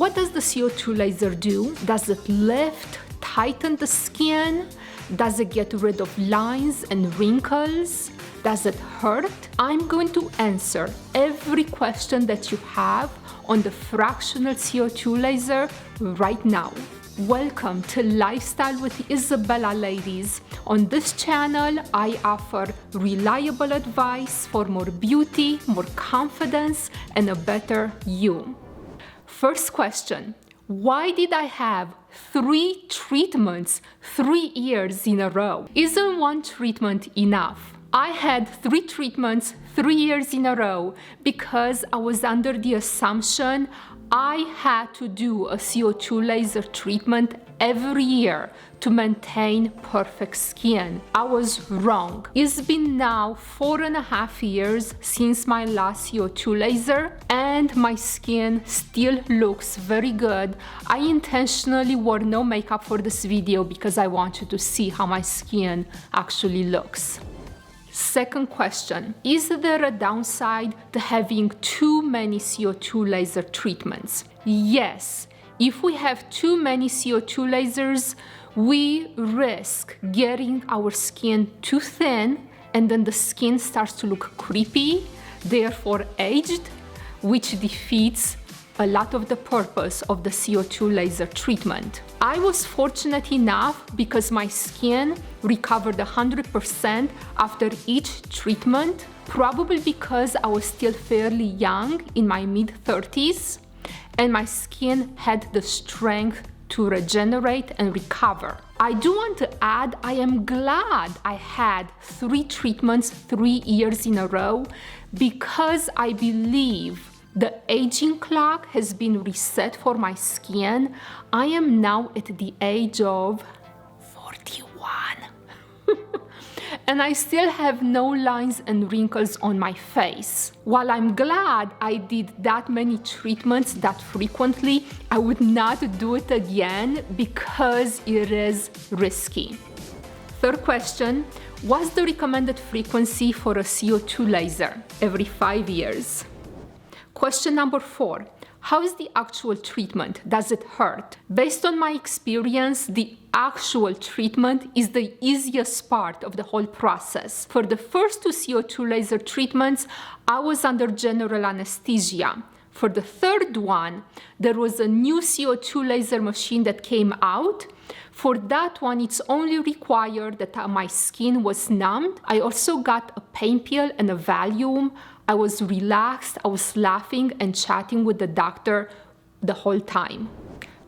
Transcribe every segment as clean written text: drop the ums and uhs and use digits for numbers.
What does the CO2 laser do? Does it lift, tighten the skin? Does it get rid of lines and wrinkles? Does it hurt? I'm going to answer every question that you have on the fractional CO2 laser right now. Welcome to Lifestyle with Isabella, ladies. On this channel, I offer reliable advice for more beauty, more confidence, and a better you. First question, why did I have 3 treatments 3 years in a row? Isn't one treatment enough? I had 3 treatments 3 years in a row because I was under the assumption I had to do a CO2 laser treatment every year to maintain perfect skin. I was wrong. It's been now 4.5 years since my last CO2 laser and my skin still looks very good. I intentionally wore no makeup for this video because I want you to see how my skin actually looks. Second question, is there a downside to having too many CO2 laser treatments? Yes, if we have too many CO2 lasers, we risk getting our skin too thin and then the skin starts to look creepy, therefore aged, which defeats a lot of the purpose of the CO2 laser treatment. I was fortunate enough because my skin recovered 100% after each treatment, probably because I was still fairly young in my mid-30s and my skin had the strength to regenerate and recover. I do want to add, I am glad I had 3 treatments 3 years in a row because I believe the aging clock has been reset for my skin. I am now at the age of 41. And I still have no lines and wrinkles on my face. While I'm glad I did that many treatments that frequently, I would not do it again because it is risky. Third question, what's the recommended frequency for a CO2 laser? Every 5 years. Question number 4, how is the actual treatment? Does it hurt? Based on my experience, the actual treatment is the easiest part of the whole process. For the first 2 CO2 laser treatments, I was under general anesthesia. For the third one, there was a new CO2 laser machine that came out. For that one, it's only required that my skin was numbed. I also got a pain pill and a Valium. I was relaxed, I was laughing and chatting with the doctor the whole time.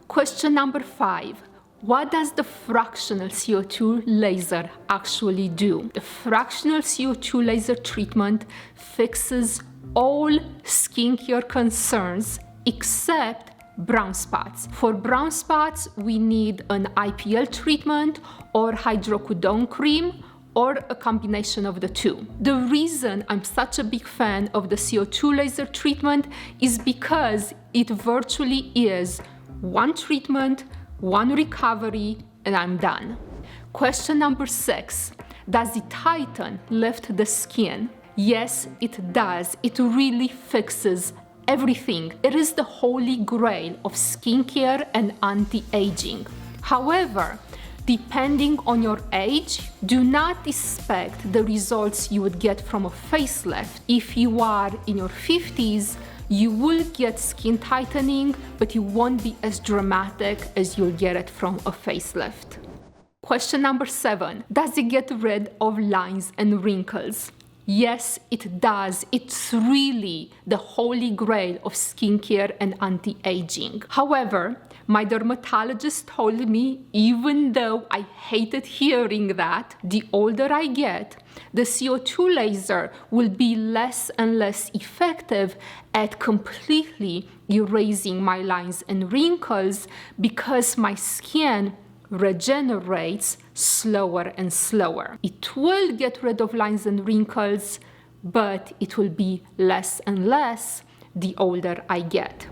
Question number 5. What does the fractional CO2 laser actually do? The fractional CO2 laser treatment fixes all skincare concerns except brown spots. For brown spots, we need an IPL treatment or hydrocodone cream or a combination of the two. The reason I'm such a big fan of the CO2 laser treatment is because it virtually is one treatment, one recovery, and I'm done. Question number 6, does it tighten, lift the skin? Yes, it does. It really fixes everything. It is the holy grail of skincare and anti-aging. However, depending on your age, do not expect the results you would get from a facelift. If you are in your 50s, you will get skin tightening, but it won't be as dramatic as you'll get it from a facelift. Question number 7, does it get rid of lines and wrinkles? Yes, it does. It's really the holy grail of skincare and anti-aging. However, my dermatologist told me, even though I hated hearing that, the older I get, the CO2 laser will be less and less effective at completely erasing my lines and wrinkles because my skin regenerates slower and slower. It will get rid of lines and wrinkles, but it will be less and less the older I get.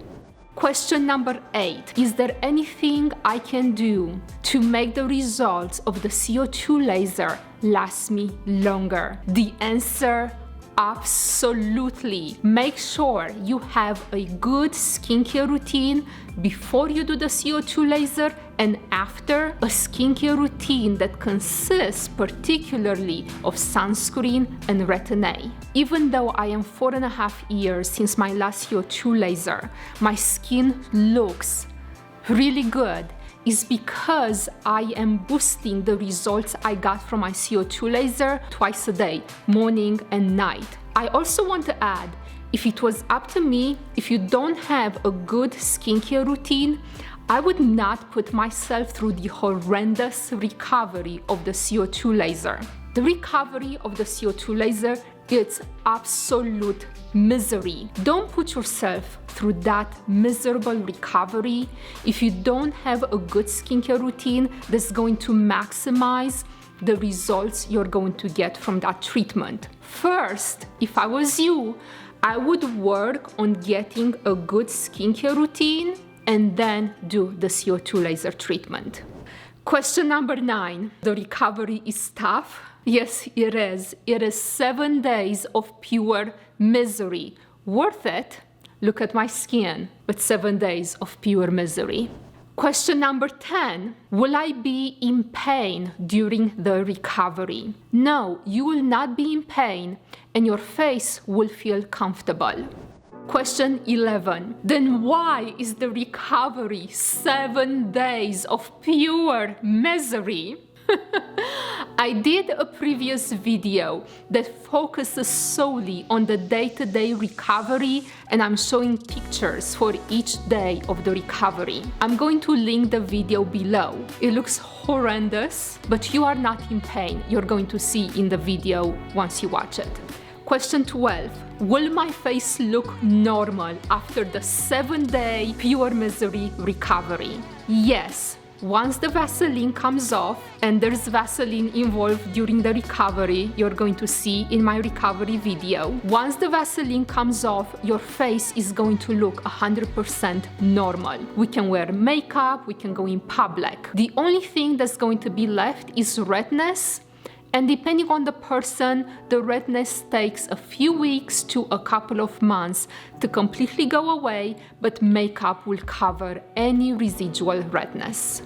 Question number 8, is there anything I can do to make the results of the CO2 laser last me longer? The answer Absolutely. Make sure you have a good skincare routine before you do the CO2 laser and after, a skincare routine that consists particularly of sunscreen and retin-A. Even though I am 4.5 years since my last CO2 laser, my skin looks really good. Is because I am boosting the results I got from my CO2 laser twice a day, morning and night. I also want to add, if it was up to me, if you don't have a good skincare routine, I would not put myself through the horrendous recovery of the CO2 laser. The recovery of the CO2 laser, it's absolute misery. Don't put yourself through that miserable recovery if you don't have a good skincare routine that's going to maximize the results you're going to get from that treatment. First, if I was you, I would work on getting a good skincare routine and then do the CO2 laser treatment. Question number 9. The recovery is tough. Yes, it is. It is 7 days of pure misery. Worth it? Look at my skin with 7 days of pure misery. Question number 10. Will I be in pain during the recovery? No, you will not be in pain and your face will feel comfortable. Question 11. Then why is the recovery 7 days of pure misery? I did a previous video that focuses solely on the day-to-day recovery, and I'm showing pictures for each day of the recovery. I'm going to link the video below. It looks horrendous, but you are not in pain. You're going to see in the video once you watch it. Question 12. Will my face look normal after the 7-day pure misery recovery? Yes. Once the Vaseline comes off, and there's Vaseline involved during the recovery, you're going to see in my recovery video. Once the Vaseline comes off, your face is going to look 100% normal. We can wear makeup, we can go in public. The only thing that's going to be left is redness. And depending on the person, the redness takes a few weeks to a couple of months to completely go away, but makeup will cover any residual redness.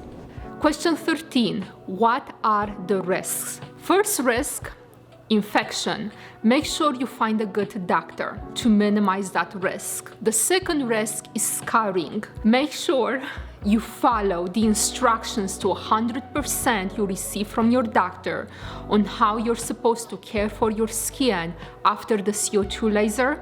Question 13. What are the risks? First risk, infection. Make sure you find a good doctor to minimize that risk. The second risk is scarring. Make sure you follow the instructions to 100% you receive from your doctor on how you're supposed to care for your skin after the CO2 laser.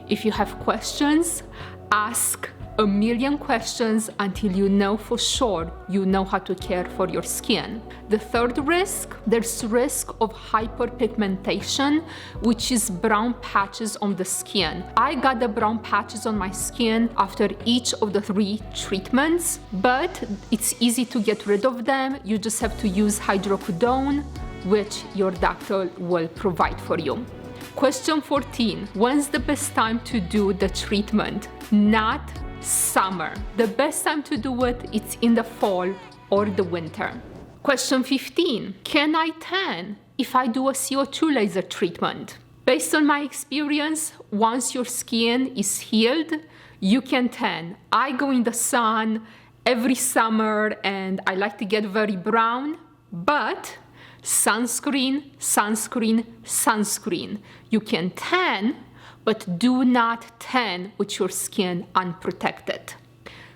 If you have questions, ask a million questions until you know for sure you know how to care for your skin. The third risk, there's risk of hyperpigmentation, which is brown patches on the skin. I got the brown patches on my skin after each of the 3 treatments, but it's easy to get rid of them. You just have to use hydrocodone, which your doctor will provide for you. Question 14. When's the best time to do the treatment? Not summer. The best time to do it is in the fall or the winter. Question 15. Can I tan if I do a CO2 laser treatment? Based on my experience, once your skin is healed, you can tan. I go in the sun every summer and I like to get very brown, but sunscreen, sunscreen, sunscreen. You can tan, but do not tan with your skin unprotected.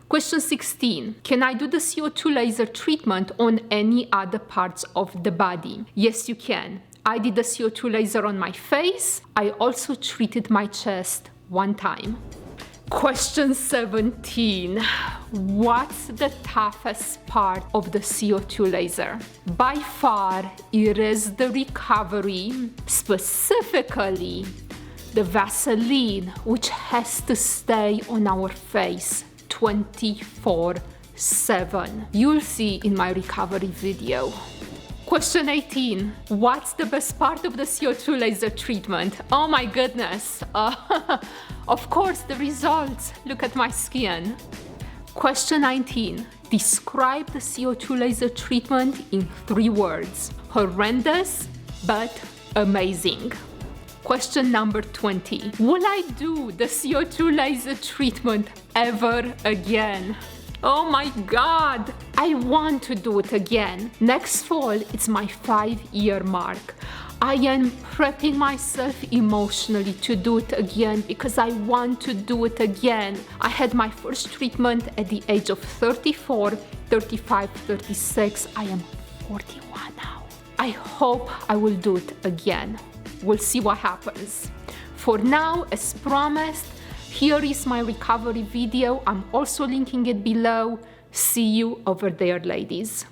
Question 16. Can I do the CO2 laser treatment on any other parts of the body? Yes, you can. I did the CO2 laser on my face. I also treated my chest 1 time. Question 17. What's the toughest part of the CO2 laser? By far, it is the recovery, specifically the Vaseline, which has to stay on our face 24/7. You'll see in my recovery video. Question 18. What's the best part of the CO2 laser treatment? Oh my goodness. Of course, the results. Look at my skin. Question 19. Describe the CO2 laser treatment in 3 words. Horrendous, but amazing. Question number 20. Will I do the CO2 laser treatment ever again? Oh my God, I want to do it again. Next fall, it's my 5-year mark. I am prepping myself emotionally to do it again because I want to do it again. I had my first treatment at the age of 34, 35, 36. I am 41 now. I hope I will do it again. We'll see what happens. For now, as promised, here is my recovery video. I'm also linking it below. See you over there, ladies.